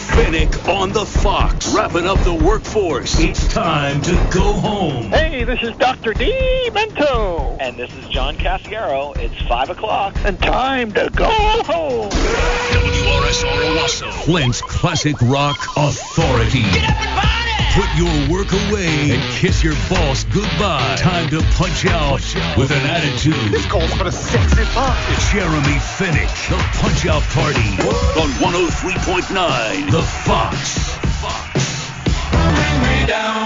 Fenech on the Fox, wrapping up the workforce. It's time to go home. Hey, this is Dr. Demento. And this is John Cafiero. It's 5 o'clock. And time to go home. WRSR Owasso, Flint's classic rock authority. Get up and party! Put your work away and kiss your boss goodbye. Time to punch out with an attitude. This calls for a sexy party. Jeremy Fenech, the Punch Out Party on 103.9 The Fox.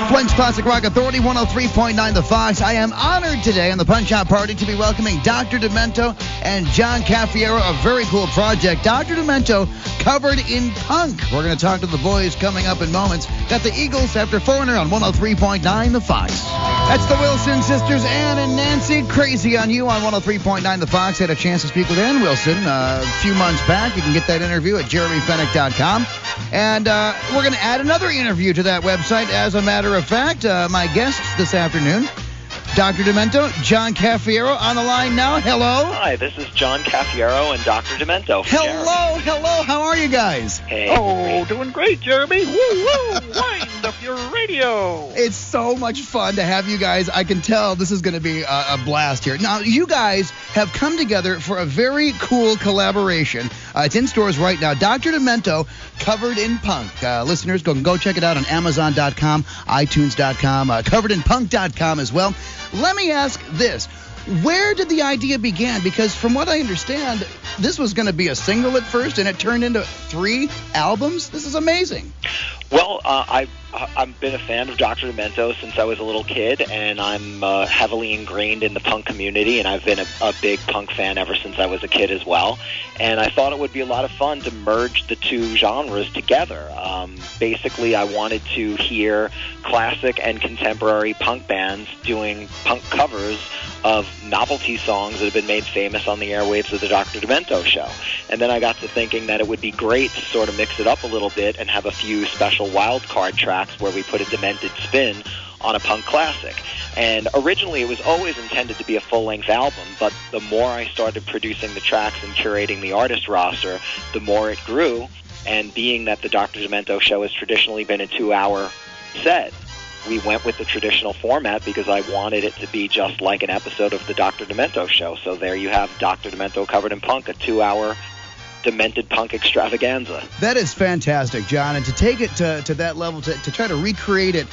Flint's Classic Rock Authority, 103.9 The Fox. I am honored today on the Punch Out Party to be welcoming Dr. Demento and John Cafiero, a very cool project. Dr. Demento covered in punk. We're going to talk to the boys coming up in moments. Got the Eagles after Foreigner on 103.9 The Fox. That's the Wilson sisters, Ann and Nancy. Crazy on You on 103.9 The Fox. Had a chance to speak with Ann Wilson a few months back. You can get that interview at jeremyfenech.com. And we're going to add another interview to that website. As a matter of fact, my guests this afternoon, Dr. Demento, John Cafiero on the line now. Hello. Hi, this is John Cafiero and Dr. Demento. Hello. How are you guys? Hey. Oh, doing great, Jeremy. Woo. Wind up your radio. It's so much fun to have you guys. I can tell this is going to be a blast here. Now, you guys have come together for a very cool collaboration. It's in stores right now. Dr. Demento, Covered in Punk. Listeners, go check it out on Amazon.com, iTunes.com, coveredinpunk.com as well. Let me ask this. Where did the idea begin? Because from what I understand, this was going to be a single at first, and it turned into 3 albums. This is amazing. Well, I've been a fan of Dr. Demento since I was a little kid, and I'm heavily ingrained in the punk community, and I've been a big punk fan ever since I was a kid as well. And I thought it would be a lot of fun to merge the two genres together. Basically, I wanted to hear classic and contemporary punk bands doing punk covers of novelty songs that have been made famous on the airwaves of the Dr. Demento show. And then I got to thinking that it would be great to sort of mix it up a little bit and have a few special wild card tracks where we put a demented spin on a punk classic. And originally it was always intended to be a full-length album, but the more I started producing the tracks and curating the artist roster, the more it grew. And being that the Dr. Demento show has traditionally been a 2-hour set, we went with the traditional format because I wanted it to be just like an episode of the Dr. Demento show. So there you have Dr. Demento Covered in Punk, a 2-hour demented punk extravaganza. That is fantastic, John. And to take it to that level, to try to recreate it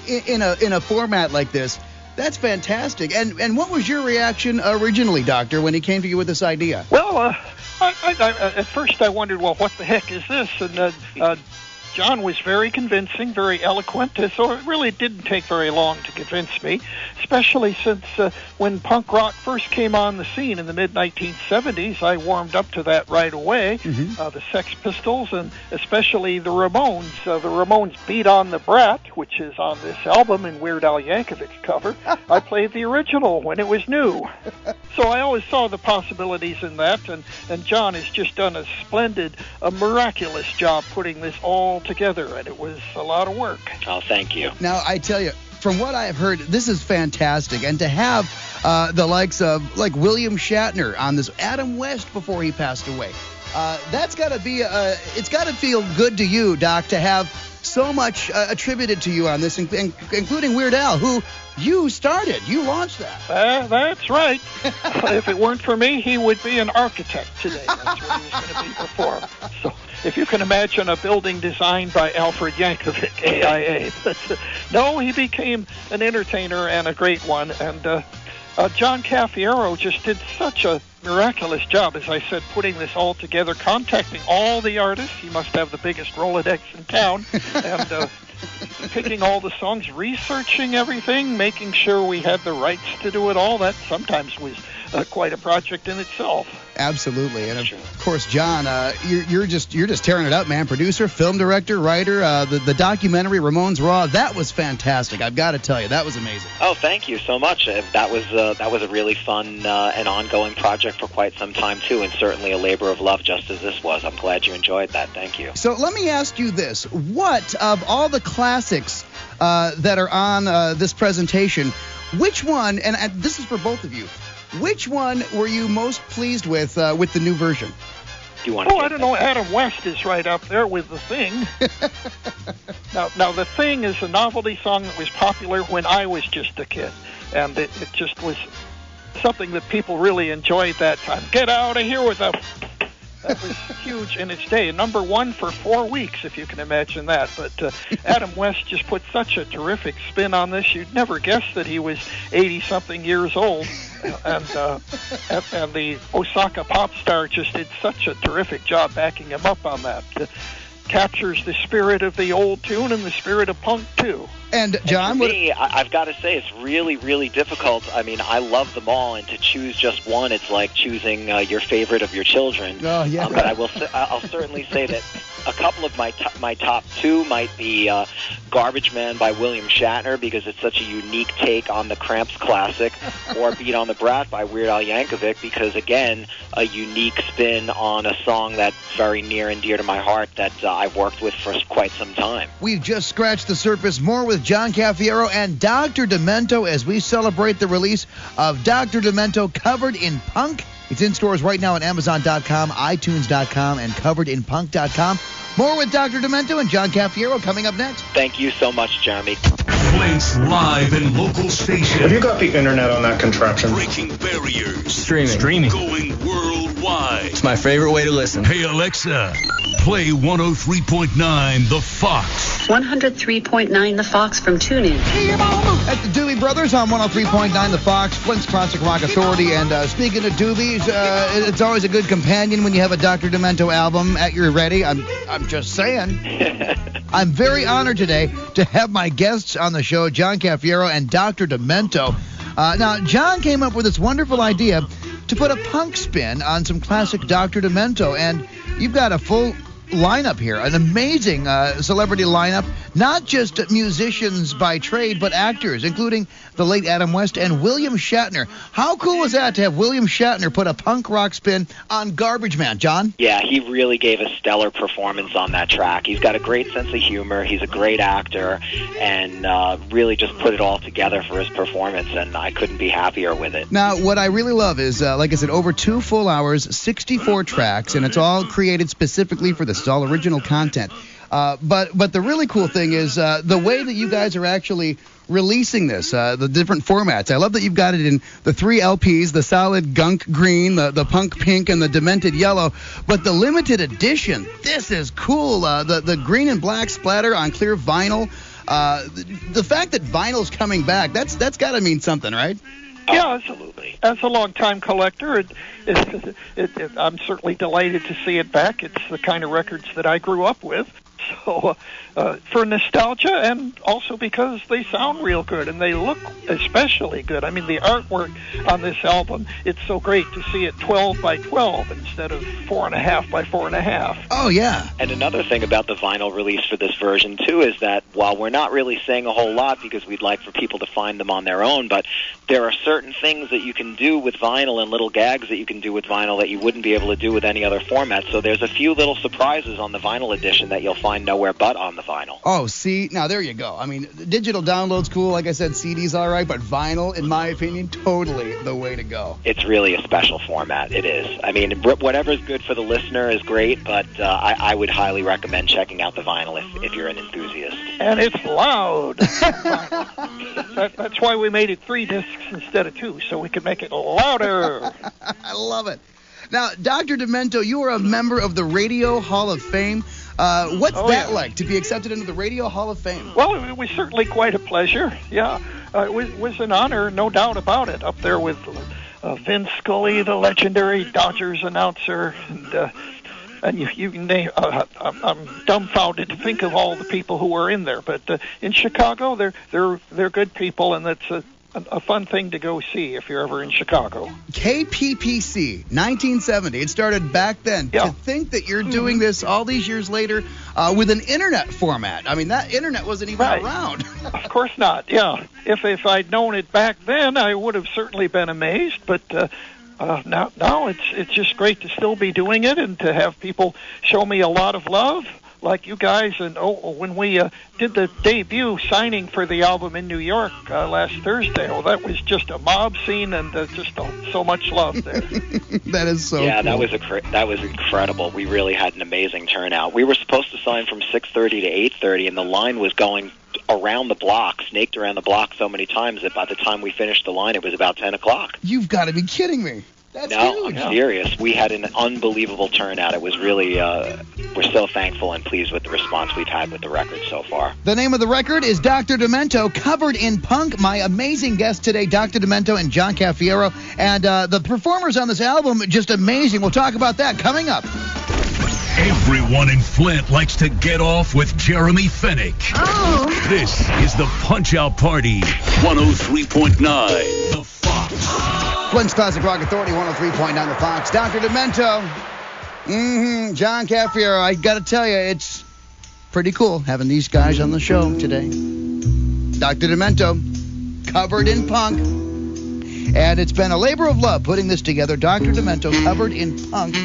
in a format like this, that's fantastic. And what was your reaction originally, Doctor, when he came to you with this idea? Well, at first I wondered, well, what the heck is this? And John was very convincing, very eloquent, so it really didn't take very long to convince me, especially since when punk rock first came on the scene in the mid-1970s, I warmed up to that right away. The Sex Pistols and especially the Ramones. The Ramones beat on the Brat, which is on this album in Weird Al Yankovic's cover. I played the original when it was new. So I always saw the possibilities in that, and John has just done a splendid, a miraculous job putting this all together, and it was a lot of work. Oh, thank you. Now, I tell you, from what I've heard, this is fantastic. And to have the likes of, like, William Shatner on this, Adam West before he passed away, that's got to be, it's got to feel good to you, Doc, to have so much attributed to you on this, including Weird Al, who you started. You launched that. That's right. If it weren't for me, he would be an architect today. That's what he was going to be before. So if you can imagine a building designed by Alfred Yankovic, AIA. But, no, he became an entertainer and a great one. And John Cafiero just did such a miraculous job, as I said, putting this all together, contacting all the artists. He must have the biggest Rolodex in town. And picking all the songs, researching everything, making sure we had the rights to do it all. That sometimes was quite a project in itself. Absolutely. And of course, John, you're just tearing it up, man. Producer, film director, writer, the documentary Ramones Raw, that was fantastic. I've got to tell you, that was amazing. Oh, thank you so much. That was a really fun and ongoing project for quite some time too, and certainly a labor of love, just as this was. I'm glad you enjoyed that. Thank you. So let me ask you this: what of all the classics that are on this presentation, which one? And this is for both of you. Which one were you most pleased with the new version? Do you want to? I don't know. Adam West is right up there with The Thing. Now, The Thing is a novelty song that was popular when I was just a kid, and it just was something that people really enjoyed that time. Get out of here with a... That was huge in its day. Number one for 4 weeks, if you can imagine that. But Adam West just put such a terrific spin on this. You'd never guess that he was 80-something years old. And the Osaka pop star just did such a terrific job backing him up on that. Captures the spirit of the old tune and the spirit of punk, too. And, John, and for me, I've got to say, it's really, really difficult. I mean, I love them all, and to choose just one, it's like choosing your favorite of your children. Oh, yeah. But I'll certainly say that a couple of my top two might be Garbage Man by William Shatner, because it's such a unique take on the Cramps classic, or Beat on the Brat by Weird Al Yankovic, because, again, a unique spin on a song that's very near and dear to my heart that I've worked with for quite some time. We've just scratched the surface. More with John Cafiero and Dr. Demento as we celebrate the release of Dr. Demento Covered in Punk. It's in stores right now at Amazon.com, iTunes.com, and CoveredInPunk.com. More with Dr. Demento and John Cafiero coming up next. Thank you so much, Jeremy. Links live and local stations. Have you got the internet on that contraption? Breaking barriers. Streaming. Going worldwide. It's my favorite way to listen. Hey, Alexa, play 103.9 The Fox. 103.9 The Fox from TuneIn. At the Doobie Brothers on 103.9 The Fox, Flint's Classic Rock Authority. And speaking of Doobies, it's always a good companion when you have a Dr. Demento album at your ready. I'm just saying. I'm very honored today to have my guests on the show, John Cafiero and Dr. Demento. Now, John came up with this wonderful idea to put a punk spin on some classic Dr. Demento, and you've got a full lineup here, an amazing celebrity lineup, not just musicians by trade, but actors, including the late Adam West and William Shatner. How cool was that to have William Shatner put a punk rock spin on Garbage Man, John? Yeah, he really gave a stellar performance on that track. He's got a great sense of humor, he's a great actor, and really just put it all together for his performance, and I couldn't be happier with it. Now, what I really love is, like I said, over 2 full hours, 64 tracks, and it's all created specifically for the all original content. But the really cool thing is the way that you guys are actually releasing this, the different formats. I love that you've got it in the 3 LPs, the solid gunk green, the punk pink, and the demented yellow. But the limited edition, this is cool. The green and black splatter on clear vinyl. The fact that vinyl's coming back, that's got to mean something, right? Yeah, absolutely. As a longtime collector, I'm certainly delighted to see it back. It's the kind of records that I grew up with. So for nostalgia, and also because they sound real good and they look especially good. I mean, the artwork on this album, it's so great to see it 12 by 12 instead of 4.5 by 4.5. Oh, yeah. And another thing about the vinyl release for this version, too, is that while we're not really saying a whole lot because we'd like for people to find them on their own, but there are certain things that you can do with vinyl and little gags that you can do with vinyl that you wouldn't be able to do with any other format. So there's a few little surprises on the vinyl edition that you'll find nowhere but on the vinyl. Oh, see, now there you go. I mean, digital download's cool. Like I said, CD's all right, but vinyl, in my opinion, totally the way to go. It's really a special format. It is. I mean, whatever's good for the listener is great, but I would highly recommend checking out the vinyl if you're an enthusiast. And it's loud. That's why we made it 3 discs instead of 2, so we could make it louder. I love it. Now, Dr. Demento, you are a member of the Radio Hall of Fame. What's that like, to be accepted into the Radio Hall of Fame? Well, it was certainly quite a pleasure, yeah. It was an honor, no doubt about it, up there with Vin Scully, the legendary Dodgers announcer, and you can name. I'm dumbfounded to think of all the people who were in there, but in Chicago, they're good people, and that's a fun thing to go see if you're ever in Chicago. KPPC, 1970. It started back then. Yeah. To think that you're doing this all these years later with an internet format. I mean, that internet wasn't even around. Of course not, yeah. If I'd known it back then, I would have certainly been amazed, but now it's just great to still be doing it and to have people show me a lot of love. like you guys. And when we did the debut signing for the album in New York last Thursday, that was just a mob scene and just so much love there. That is so Yeah, cool. that was incredible. We really had an amazing turnout. We were supposed to sign from 6:30 to 8:30, and the line was going around the block, snaked around the block so many times that by the time we finished the line, it was about 10 o'clock. You've got to be kidding me. That's No, huge. I'm serious. We had an unbelievable turnout. It was really, we're so thankful and pleased with the response we've had with the record so far. The name of the record is Dr. Demento, Covered in Punk. My amazing guest today, Dr. Demento and John Cafiero. And the performers on this album, just amazing. We'll talk about that coming up. Everyone in Flint likes to get off with Jeremy Fenech. Oh. This is the Punch-Out Party, 103.9 The Fox. Flint's Classic Rock Authority, 103.9 The Fox. Dr. Demento. John Cafiero. I got to tell you, it's pretty cool having these guys on the show today. Dr. Demento, Covered in Punk. And it's been a labor of love putting this together. Dr. Demento, Covered in Punk.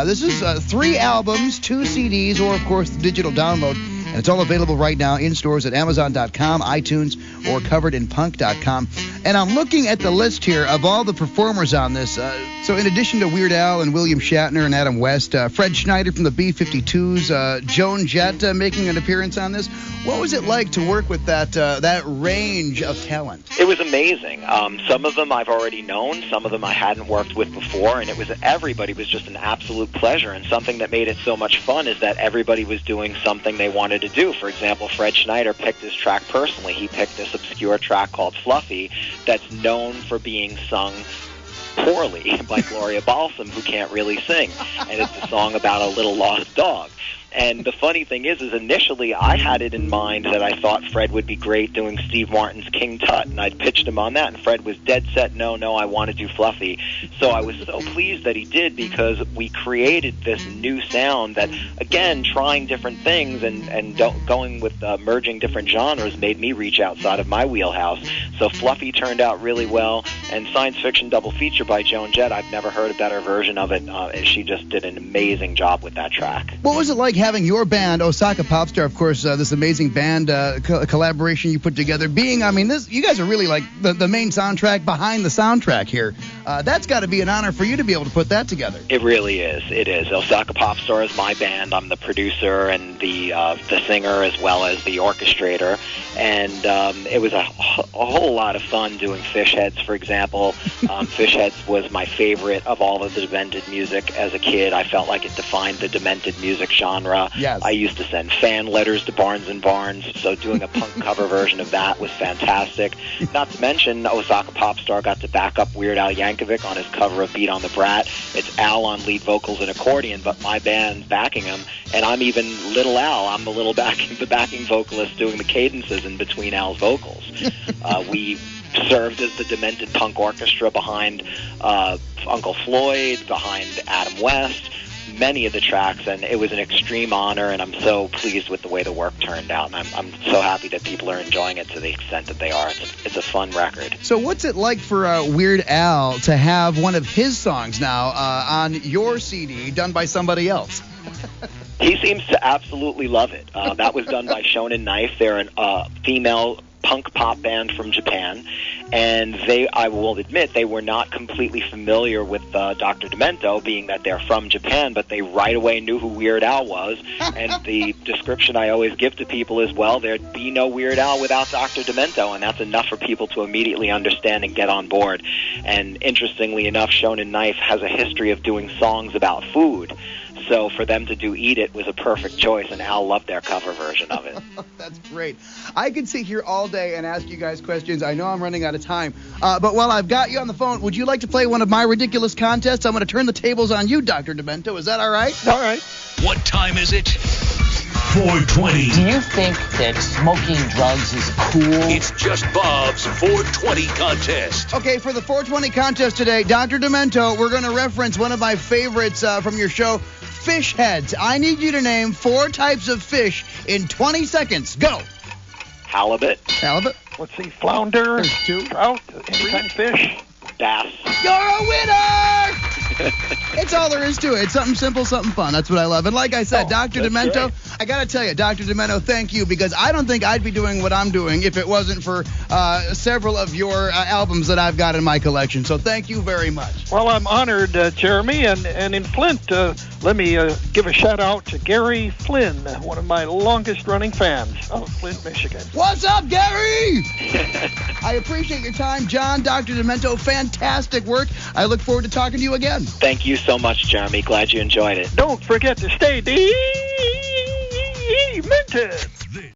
This is 3 albums, 2 CDs, or, of course, the digital download. And it's all available right now in stores at Amazon.com, iTunes, or CoveredInPunk.com. And I'm looking at the list here of all the performers on this. So in addition to Weird Al and William Shatner and Adam West, Fred Schneider from the B-52s, Joan Jett making an appearance on this. What was it like to work with that range of talent? It was amazing. Some of them I've already known, some of them I hadn't worked with before, and everybody was just an absolute pleasure. And something that made it so much fun is that everybody was doing something they wanted to do. For example, Fred Schneider picked his track personally. He picked this obscure track called Fluffy that's known for being sung poorly by Gloria Balsam, who can't really sing. And it's a song about a little lost dog. And the funny thing is initially I had it in mind that I thought Fred would be great doing Steve Martin's King Tut, and I'd pitched him on that, and Fred was dead set, no, I want to do Fluffy. So I was so pleased that he did, because we created this new sound that, again, trying different things and going with merging different genres made me reach outside of my wheelhouse. So Fluffy turned out really well, and Science Fiction Double Feature by Joan Jett, I've never heard a better version of it. She just did an amazing job with that track. What was it like having your band, Osaka Popstar, of course, this amazing band collaboration you put together, you guys are really like the main soundtrack behind the soundtrack here. That's got to be an honor for you to be able to put that together. It really is. It is. Osaka Popstar is my band. I'm the producer and the singer as well as the orchestrator. And it was a whole lot of fun doing Fish Heads, for example. Fish Heads was my favorite of all of the Demented music as a kid. I felt like it defined the Demented music genre. Yes. I used to send fan letters to Barnes & Barnes, so doing a punk cover version of that was fantastic. Not to mention, Osaka Popstar got to back up Weird Al Yankovic on his cover of Beat on the Brat. It's Al on lead vocals and accordion, but my band's backing him, and I'm even Little Al. I'm the backing vocalist doing the cadences in between Al's vocals. We served as the Demented Punk Orchestra behind Uncle Floyd, behind Adam West, many of the tracks, and it was an extreme honor, and I'm so pleased with the way the work turned out, and I'm so happy that people are enjoying it to the extent that they are. It's a fun record. So what's it like for Weird Al to have one of his songs now on your CD done by somebody else? He seems to absolutely love it. That was done by Shonen Knife. They're a female punk pop band from Japan, and I will admit, they were not completely familiar with Dr. Demento, being that they're from Japan, but they right away knew who Weird Al was, and the description I always give to people is, well, there'd be no Weird Al without Dr. Demento, and that's enough for people to immediately understand and get on board. And interestingly enough, Shonen Knife has a history of doing songs about food. So for them to do Eat It was a perfect choice, and Al loved their cover version of it. That's great. I could sit here all day and ask you guys questions. I know I'm running out of time. But while I've got you on the phone, would you like to play one of my ridiculous contests? I'm going to turn the tables on you, Dr. Demento. Is that all right? All right. What time is it? 4:20. Do you think that smoking drugs is cool? It's just Bob's 420 contest. Okay, for the 420 contest today, Dr. Demento, we're going to reference one of my favorites from your show, Fish Heads. I need you to name 4 types of fish in 20 seconds. Go. Halibut. Halibut. Let's see, flounder, There's 2. trout, any kind of fish. Bass. You're a winner! It's all there is to it. It's something simple, something fun. That's what I love. And like I said, Dr. Demento, great. I got to tell you, Dr. Demento, thank you, because I don't think I'd be doing what I'm doing if it wasn't for several of your albums that I've got in my collection. So thank you very much. Well, I'm honored, Jeremy. And in Flint, let me give a shout-out to Gary Flynn, one of my longest-running fans out of Flint, Michigan. What's up, Gary? I appreciate your time, John. Dr. Demento, fantastic work. I look forward to talking to you again. Thank you so much, Jeremy. Glad you enjoyed it. Don't forget to stay demented.